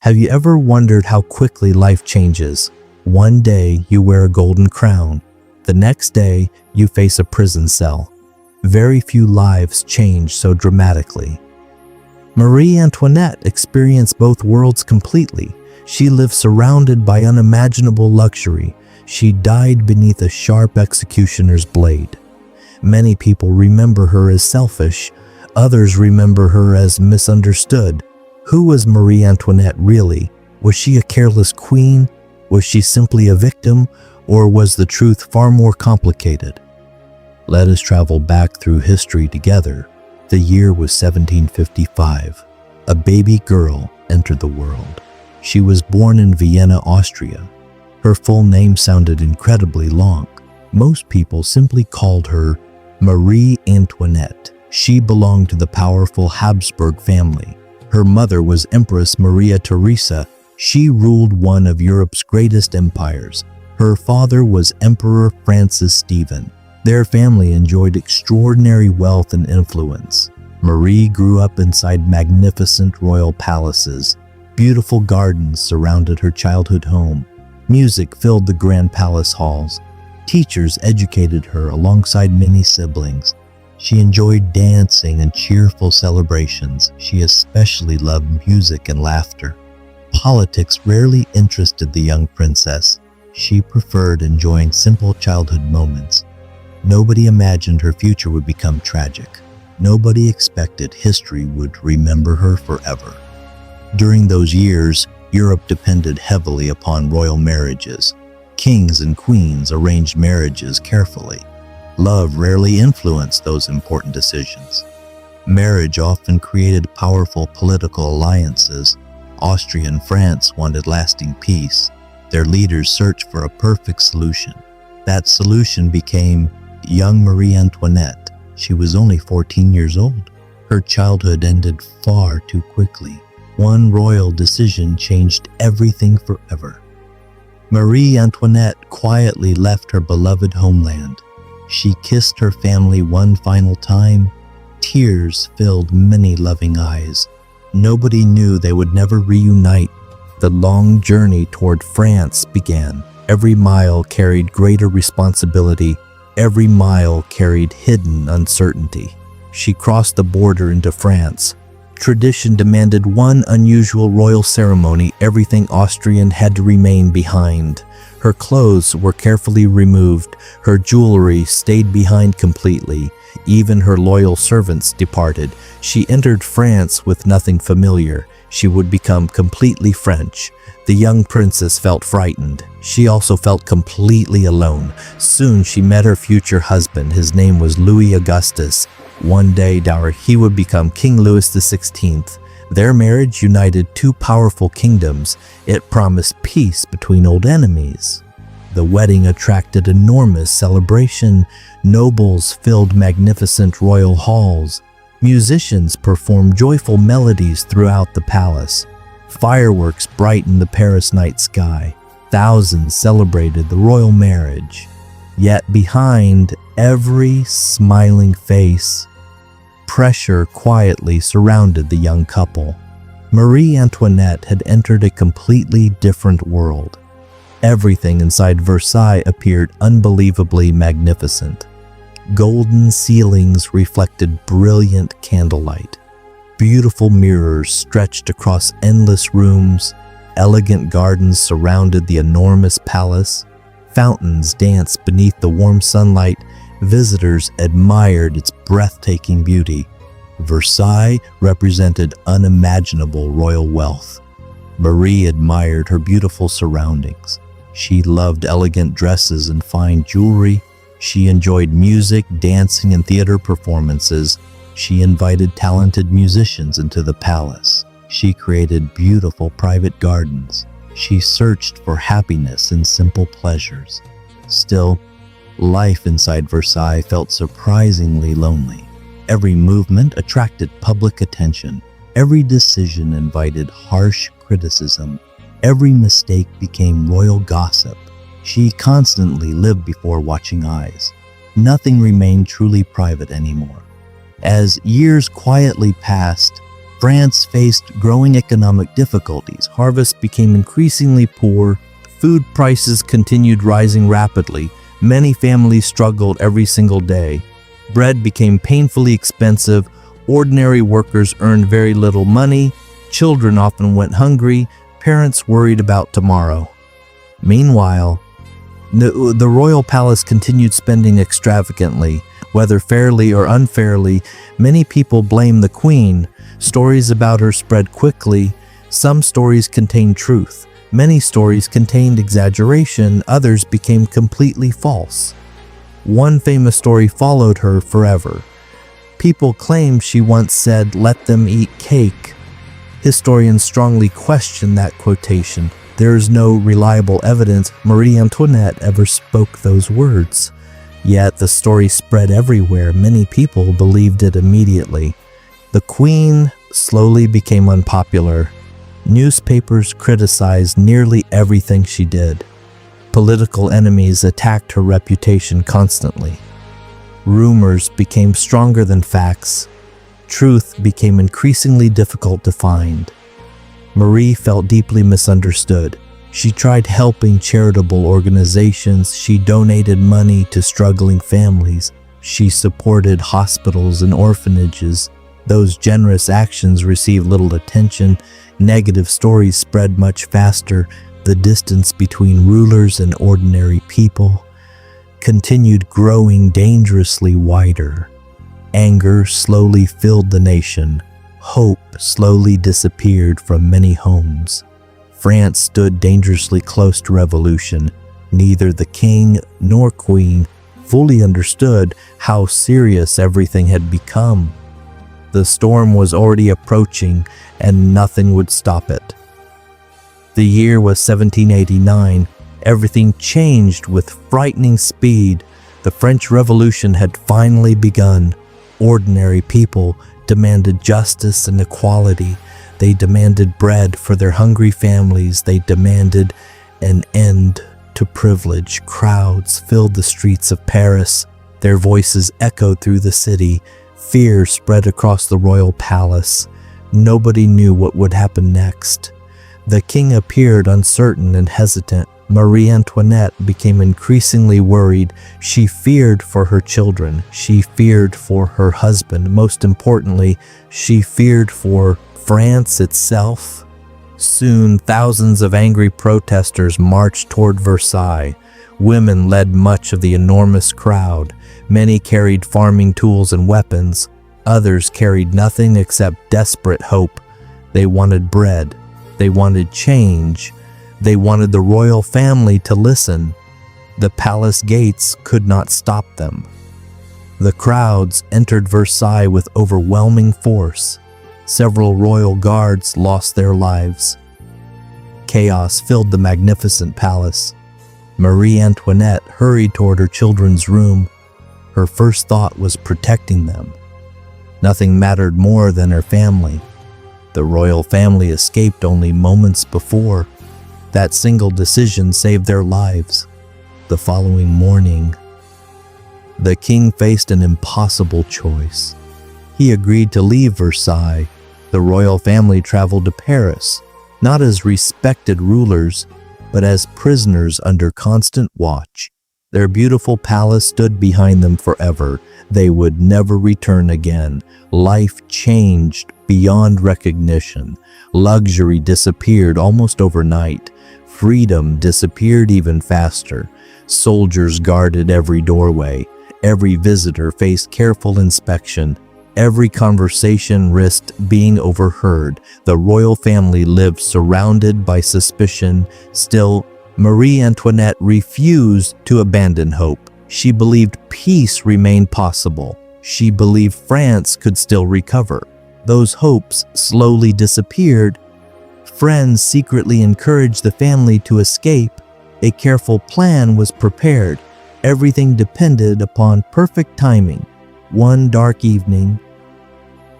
Have you ever wondered how quickly life changes? One day you wear a golden crown. The next day you face a prison cell. Very few lives change so dramatically. Marie Antoinette experienced both worlds completely. She lived surrounded by unimaginable luxury. She died beneath a sharp executioner's blade. Many people remember her as selfish. Others remember her as misunderstood. Who was Marie Antoinette really? Was she a careless queen? Was she simply a victim? Or was the truth far more complicated? Let us travel back through history together. The year was 1755. A baby girl entered the world. She was born in Vienna, Austria. Her full name sounded incredibly long. Most people simply called her Marie Antoinette. She belonged to the powerful Habsburg family. Her mother was Empress Maria Theresa. She ruled one of Europe's greatest empires. Her father was Emperor Francis Stephen. Their family enjoyed extraordinary wealth and influence. Marie grew up inside magnificent royal palaces. Beautiful gardens surrounded her childhood home. Music filled the grand palace halls. Teachers educated her alongside many siblings. She enjoyed dancing and cheerful celebrations. She especially loved music and laughter. Politics rarely interested the young princess. She preferred enjoying simple childhood moments. Nobody imagined her future would become tragic. Nobody expected history would remember her forever. During those years, Europe depended heavily upon royal marriages. Kings and queens arranged marriages carefully. Love rarely influenced those important decisions. Marriage often created powerful political alliances. Austria and France wanted lasting peace. Their leaders searched for a perfect solution. That solution became young Marie Antoinette. She was only 14 years old. Her childhood ended far too quickly. One royal decision changed everything forever. Marie Antoinette quietly left her beloved homeland. She kissed her family one final time. Tears filled many loving eyes. Nobody knew they would never reunite. The long journey toward France began. Every mile carried greater responsibility. Every mile carried hidden uncertainty. She crossed the border into France. Tradition demanded one unusual royal ceremony. Everything Austrian had to remain behind. Her clothes were carefully removed. Her jewelry stayed behind completely. Even her loyal servants departed. She entered France with nothing familiar. She would become completely French. The young princess felt frightened. She also felt completely alone. Soon she met her future husband. His name was Louis Augustus. One day, he would become King Louis XVI. Their marriage united two powerful kingdoms. It promised peace between old enemies. The wedding attracted enormous celebration. Nobles filled magnificent royal halls. Musicians performed joyful melodies throughout the palace. Fireworks brightened the Paris night sky. Thousands celebrated the royal marriage. Yet behind every smiling face, pressure quietly surrounded the young couple. Marie Antoinette had entered a completely different world. Everything inside Versailles appeared unbelievably magnificent. Golden ceilings reflected brilliant candlelight. Beautiful mirrors stretched across endless rooms. Elegant gardens surrounded the enormous palace. Fountains danced beneath the warm sunlight. Visitors admired its breathtaking beauty. Versailles represented unimaginable royal wealth. Marie admired her beautiful surroundings. She loved elegant dresses and fine jewelry. She enjoyed music, dancing, and theater performances. She invited talented musicians into the palace. She created beautiful private gardens. She searched for happiness in simple pleasures. Still, life inside Versailles felt surprisingly lonely. Every movement attracted public attention. Every decision invited harsh criticism. Every mistake became royal gossip. She constantly lived before watching eyes. Nothing remained truly private anymore. As years quietly passed, France faced growing economic difficulties. Harvests became increasingly poor. Food prices continued rising rapidly. Many families struggled every single day. Bread became painfully expensive. Ordinary workers earned very little money. Children often went hungry. Parents worried about tomorrow. Meanwhile, the royal palace continued spending extravagantly. Whether fairly or unfairly, many people blame the queen. Stories about her spread quickly. Some stories contained truth. Many stories contained exaggeration. Others became completely false. One famous story followed her forever. People claim she once said, "Let them eat cake." Historians strongly question that quotation. There is no reliable evidence Marie Antoinette ever spoke those words. Yet the story spread everywhere. Many people believed it immediately. The queen slowly became unpopular. Newspapers criticized nearly everything she did. Political enemies attacked her reputation constantly. Rumors became stronger than facts. Truth became increasingly difficult to find. Marie felt deeply misunderstood. She tried helping charitable organizations. She donated money to struggling families. She supported hospitals and orphanages. Those generous actions received little attention. Negative stories spread much faster. The distance between rulers and ordinary people continued growing dangerously wider. Anger slowly filled the nation. Hope slowly disappeared from many homes. France stood dangerously close to revolution. Neither the king nor queen fully understood how serious everything had become. The storm was already approaching, and nothing would stop it. The year was 1789. Everything changed with frightening speed. The French Revolution had finally begun. Ordinary people demanded justice and equality. They demanded bread for their hungry families. They demanded an end to privilege. Crowds filled the streets of Paris. Their voices echoed through the city. Fear spread across the royal palace. Nobody knew what would happen next. The king appeared uncertain and hesitant. Marie Antoinette became increasingly worried. She feared for her children. She feared for her husband. Most importantly, she feared for France itself. Soon, thousands of angry protesters marched toward Versailles. Women led much of the enormous crowd. Many carried farming tools and weapons. Others carried nothing except desperate hope. They wanted bread. They wanted change. They wanted the royal family to listen. The palace gates could not stop them. The crowds entered Versailles with overwhelming force. Several royal guards lost their lives. Chaos filled the magnificent palace. Marie Antoinette hurried toward her children's room. Her first thought was protecting them. Nothing mattered more than her family. The royal family escaped only moments before. That single decision saved their lives. The following morning, the king faced an impossible choice. He agreed to leave Versailles. The royal family traveled to Paris, not as respected rulers, but as prisoners under constant watch. Their beautiful palace stood behind them forever. They would never return again. Life changed beyond recognition. Luxury disappeared almost overnight. Freedom disappeared even faster. Soldiers guarded every doorway. Every visitor faced careful inspection. Every conversation risked being overheard. The royal family lived surrounded by suspicion. Still, Marie Antoinette refused to abandon hope. She believed peace remained possible. She believed France could still recover. Those hopes slowly disappeared. Friends secretly encouraged the family to escape. A careful plan was prepared. Everything depended upon perfect timing. One dark evening,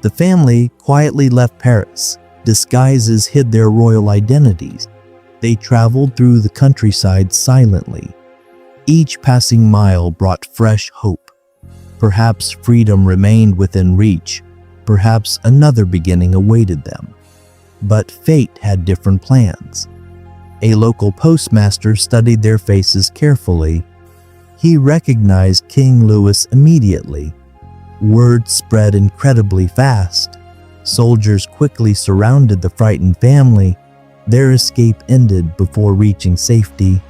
the family quietly left Paris. Disguises hid their royal identities. They traveled through the countryside silently. Each passing mile brought fresh hope. Perhaps freedom remained within reach. perhaps another beginning awaited them. But fate had different plans. A local postmaster studied their faces carefully. He recognized King Louis immediately. Word spread incredibly fast. Soldiers quickly surrounded the frightened family. Their escape ended before reaching safety.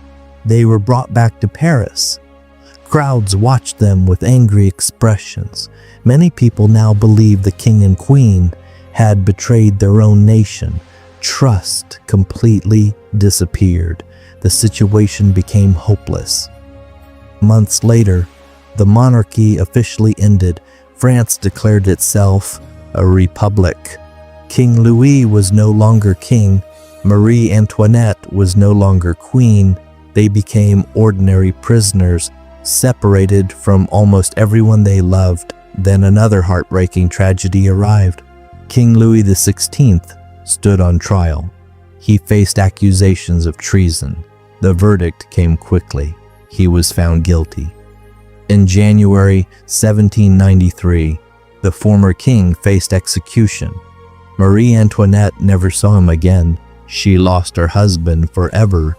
They were brought back to Paris. Crowds watched them with angry expressions. Many people now believed the king and queen had betrayed their own nation. Trust completely disappeared. The situation became hopeless. Months later, the monarchy officially ended. France declared itself a republic. King Louis was no longer king. Marie Antoinette was no longer queen. They became ordinary prisoners, separated from almost everyone they loved. Then another heartbreaking tragedy arrived. King Louis XVI stood on trial. He faced accusations of treason. The verdict came quickly. He was found guilty. In January 1793, the former king faced execution. Marie Antoinette never saw him again. She lost her husband forever.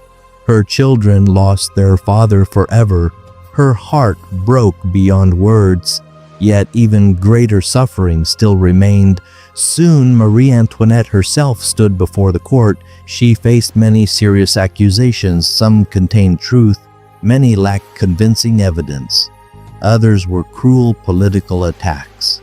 Her children lost their father forever. Her heart broke beyond words, yet even greater suffering still remained. Soon, Marie Antoinette herself stood before the court. She faced many serious accusations. Some contained truth, many lacked convincing evidence. Others were cruel political attacks.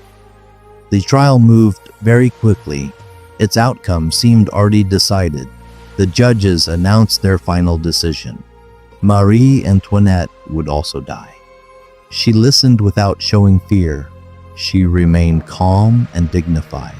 The trial moved very quickly. Its outcome seemed already decided. The judges announced their final decision. Marie Antoinette would also die. She listened without showing fear. She remained calm and dignified.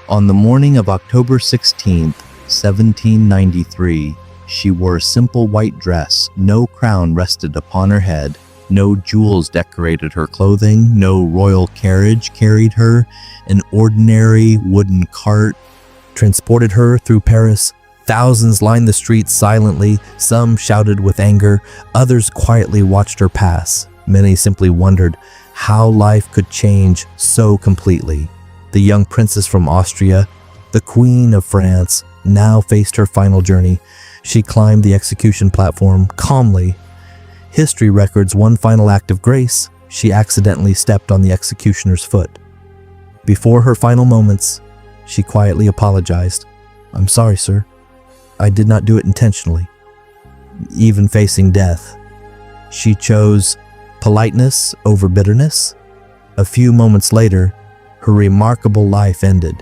On the morning of October 16, 1793, she wore a simple white dress. No crown rested upon her head. No jewels decorated her clothing. No royal carriage carried her. An ordinary wooden cart transported her through Paris. Thousands lined the streets silently. Some shouted with anger. Others quietly watched her pass. Many simply wondered how life could change so completely. The young princess from Austria, the Queen of France, now faced her final journey. She climbed the execution platform calmly. History records one final act of grace. She accidentally stepped on the executioner's foot. Before her final moments, she quietly apologized. "I'm sorry, sir. I did not do it intentionally." Even facing death, she chose politeness over bitterness. A few moments later, her remarkable life ended.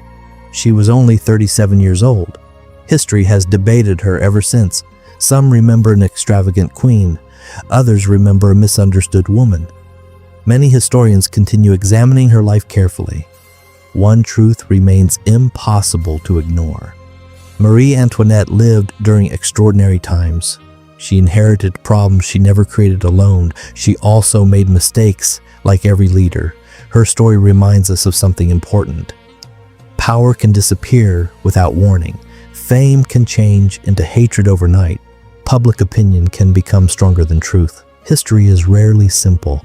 She was only 37 years old. History has debated her ever since. Some remember an extravagant queen. Others remember a misunderstood woman. Many historians continue examining her life carefully. One truth remains impossible to ignore. Marie Antoinette lived during extraordinary times. She inherited problems she never created alone. She also made mistakes, like every leader. Her story reminds us of something important. Power can disappear without warning. Fame can change into hatred overnight. Public opinion can become stronger than truth. History is rarely simple.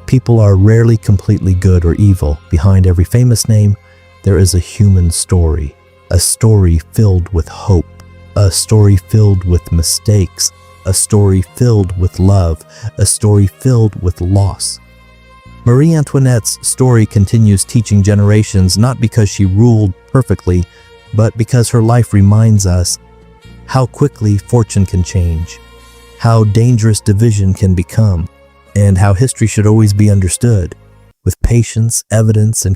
People are rarely completely good or evil. Behind every famous name, there is a human story. A story filled with hope. A story filled with mistakes. A story filled with love. A story filled with loss. Marie Antoinette's story continues teaching generations, not because she ruled perfectly, but because her life reminds us how quickly fortune can change, how dangerous division can become, and how history should always be understood with patience, evidence, and